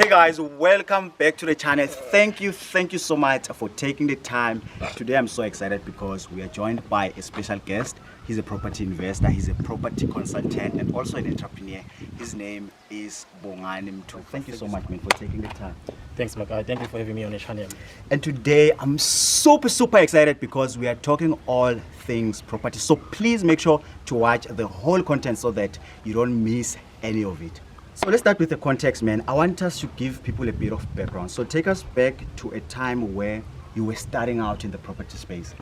Hey guys, welcome back to the channel. Thank you so much for taking the time. Today I'm so excited because we are joined by a special guest. He's a property investor, he's a property consultant, and also an entrepreneur. His name is Bongani Mthupa. Thank you so much, man, for taking the time. Thanks, Maka. Thank you for having me on the channel. And today I'm super excited because we are talking all things property. So please make sure to watch the whole content so that you don't miss any of it. So let's start with the context, man. I want us to give people a bit of background. So take us back to a time where you were starting out in the property space.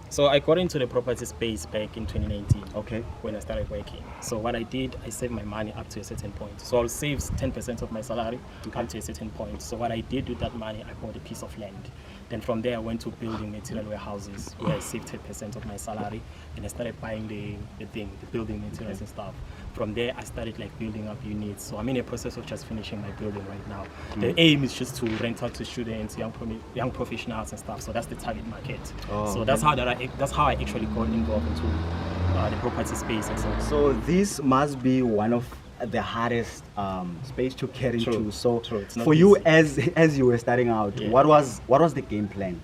So I got into the property space back in 2019. Okay. When I started working. So what I did, I saved my money up to a certain point. So I'll save 10% of my salary up to a certain point. So what I did with that money, I bought a piece of land. Then from there, I went to building material warehouses where I saved 10% of my salary, and I started buying the building materials and stuff. From there, I started like building up units. So I'm in a process of just finishing my building right now. The aim is just to rent out to students, young professionals and stuff. So that's the target market. So that's how I actually got involved into the property space and so. So this must be one of the hardest space to get into. So for you, as you were starting out, what was the game plan?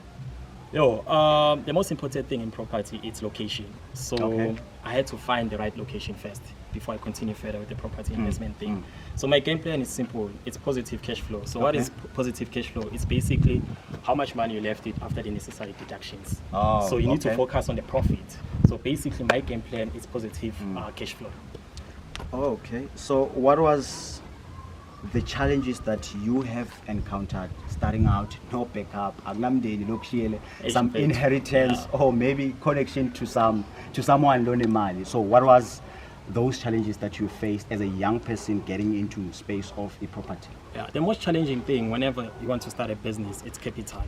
The most important thing in property is location. So I had to find the right location first before I continue further with the property investment thing. So my game plan is simple. It's positive cash flow. So what is positive cash flow? It's basically how much money you left it after the necessary deductions. So you need to focus on the profit. So basically my game plan is positive cash flow. Okay. So what was the challenges that you have encountered starting out? No backup, some inheritance, or maybe connection to someone loaning money. So what was those challenges that you faced as a young person getting into space of a property? The most challenging thing whenever you want to start a business, it's capital.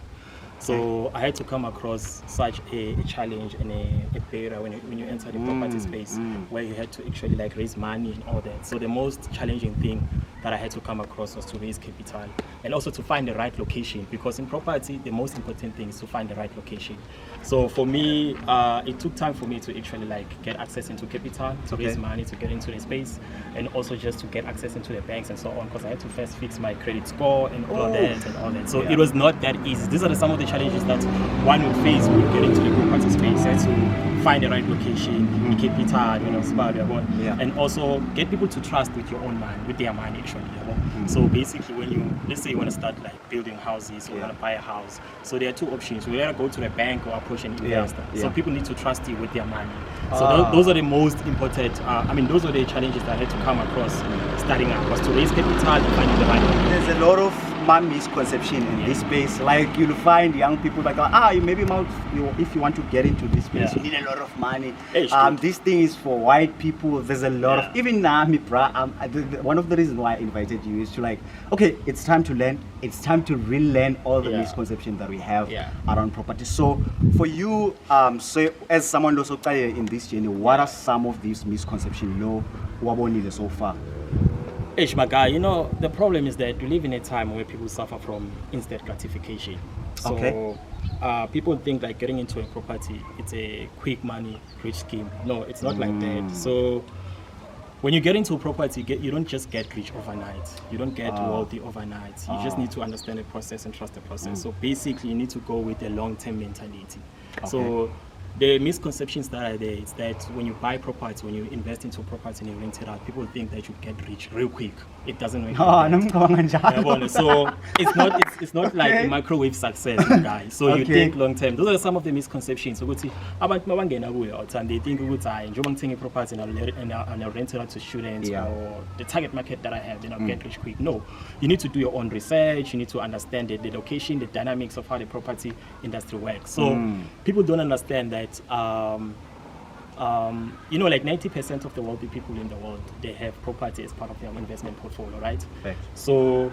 So I had to come across such a challenge and a barrier when you enter the property space, where you had to actually like raise money and all that. So the most challenging thing that I had to come across was to raise capital and also to find the right location, because in property the most important thing is to find the right location. So for me, it took time for me to actually like get access into capital, to raise money, to get into the space, and also just to get access into the banks and so on, because I had to first fix my credit score and all that. So it was not that easy. These are some of the challenges that one would face when you get into the property space. To find the right location, the capital, and also get people to trust with your own money, with their money actually. So basically, when let's say you want to start like building houses or you want to buy a house, so there are two options. You either go to the bank or approach an investor. So people need to trust you with their money. So those are the most important. Those are the challenges that I had to come across starting out, was to raise capital and finding the right location. There's a lot of misconception in this space. Like you'll find young people like, if you want to get into this space, you need a lot of money. This thing is for white people. There's a lot of, even now, one of the reasons why I invited you is to like, okay, it's time to learn. It's time to relearn all the misconceptions that we have around property. So for you, so as someone also in this journey, what are some of these misconceptions you know so far? My guy, the problem is that we live in a time where people suffer from instant gratification. So people think like getting into a property, it's a quick money, rich scheme. No, it's not like that. So when you get into a property, you don't just get rich overnight. You don't get wealthy overnight. You just need to understand the process and trust the process. So basically, you need to go with a long-term mentality. So the misconceptions that are there is that when you buy property, when you invest into property and you rent it out, people think that you get rich real quick. It doesn't work like that. So it's not like a microwave success, guys. So you think long term. Those are some of the misconceptions. So they think a property and I'll rent it out to students or the target market that I have, then I'll get rich quick. No, you need to do your own research. You need to understand the location, the dynamics of how the property industry works. So people don't understand that like 90% of the wealthy people in the world, they have property as part of their investment portfolio, right? So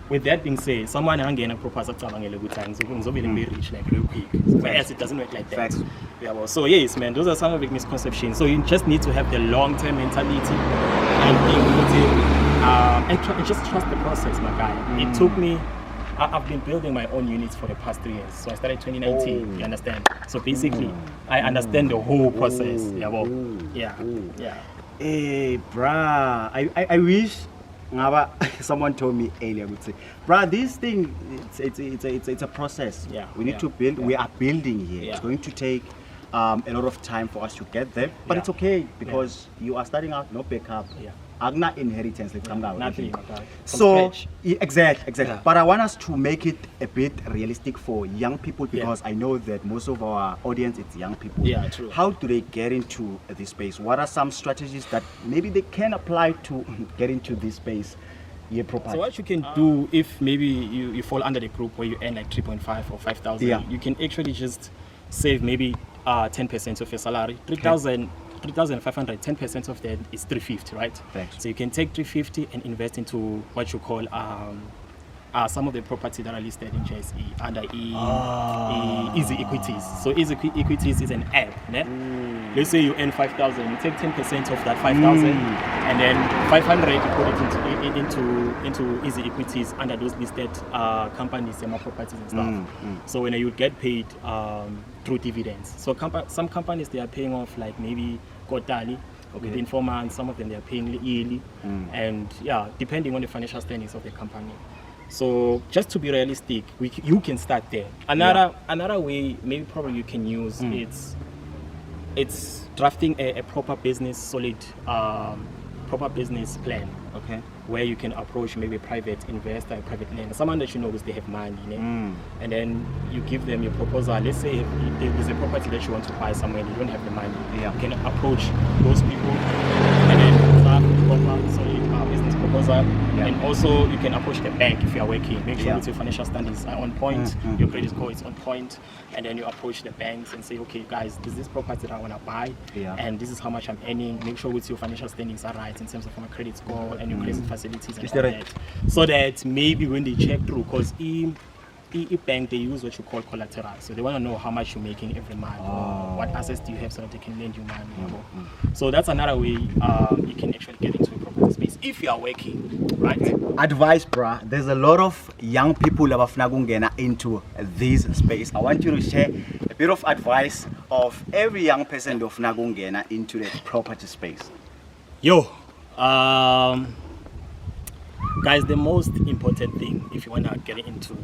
with that being said, someone hanging a property very rich like real quick. Whereas it doesnesn't work like that. So yes, man, those are some of the misconceptions. So you just need to have the long-term mentality and just trust the process, my guy. It took me. I've been building my own units for the past 3 years. So I started 2019, you understand? So basically, I understand the whole process. Hey, bruh, I wish Someone told me earlier, would say, bro, this thing, it's a process. Yeah. We need to build. We are building here. Yeah. It's going to take a lot of time for us to get there, but it's okay because you are starting out, no backup. Yeah. Agna inheritance, like Nothing. So exactly. Yeah. But I want us to make it a bit realistic for young people because I know that most of our audience it's young people. Yeah, true. How do they get into this space? What are some strategies that maybe they can apply to get into this space? Yeah, properly. So what you can do if maybe you fall under the group where you earn like 3.5 or 5,000, you can actually just save maybe 10% of your salary, 3,500, 10% of that is 350, right? Thanks. So you can take 350 and invest into what you call some of the property that are listed in JSE under Easy Equities. So Easy Equities is an app. Let's say you earn 5,000, you take 10% of that 5,000, and then 500 you put it into Easy Equities under those listed companies, semi properties and stuff. So when you get paid through dividends. So some companies they are paying off like maybe quarterly. Within 4 months, some of them they are paying yearly, and depending on the financial standings of the company. So just to be realistic, you can start there. Another way, maybe probably you can use it's drafting a proper business proper business plan. Okay. Where you can approach maybe a private investor, a private lender, someone that you know they have money, and then you give them your proposal. Let's say if there's a property that you want to buy somewhere and you don't have the money, you can approach those people and then draft a proper solid business proposal. And also you can approach the bank if you are working. Make sure that your financial standings are on point, your credit score is on point, and then you approach the banks and say, okay guys, this is this property that I want to buy, and this is how much I'm earning. Make sure with your financial standings are right in terms of my credit score and your credit facilities and all that. So that maybe when they check through, because bank they use what you call collateral, so they want to know how much you're making every month, or what assets do you have so that they can lend you money. So that's another way you can actually get into a property space if you are working, right? Advice, bruh. There's a lot of young people that are into this space. I want you to share a bit of advice of every young person of Nagungena into the property space. Guys, the most important thing if you want to get into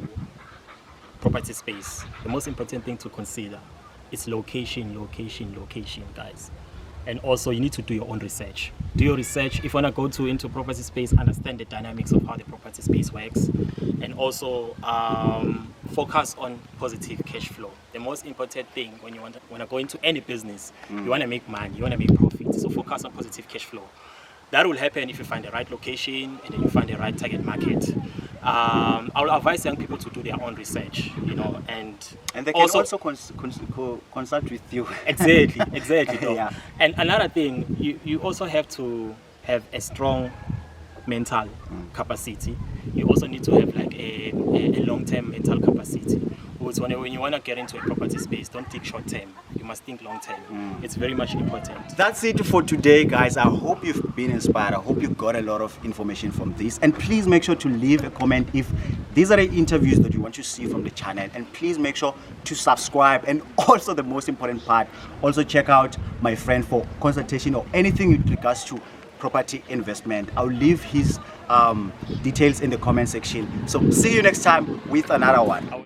property space, the most important thing to consider is location, guys. And also you need to do your own research. Do your research if you want to go into property space, understand the dynamics of how the property space works, and also focus on positive cash flow. The most important thing when you want to go into any business, you want to make money, you want to make profit, so focus on positive cash flow. That will happen if you find the right location and then you find the right target market. I will advise young people to do their own research, and they can also consult with you. Exactly. And another thing, you also have to have a strong mental capacity. You also need to have like a long-term mental capacity. Because when you want to get into a property space, don't think short-term. You must think long-term. It's very much important. That's it for today, guys. I hope you've been inspired. I hope you got a lot of information from this. And please make sure to leave a comment if these are the interviews that you want to see from the channel. And please make sure to subscribe. And also the most important part, also check out my friend for consultation or anything with regards to property investment. I'll leave his details in the comment section. So see you next time with another one.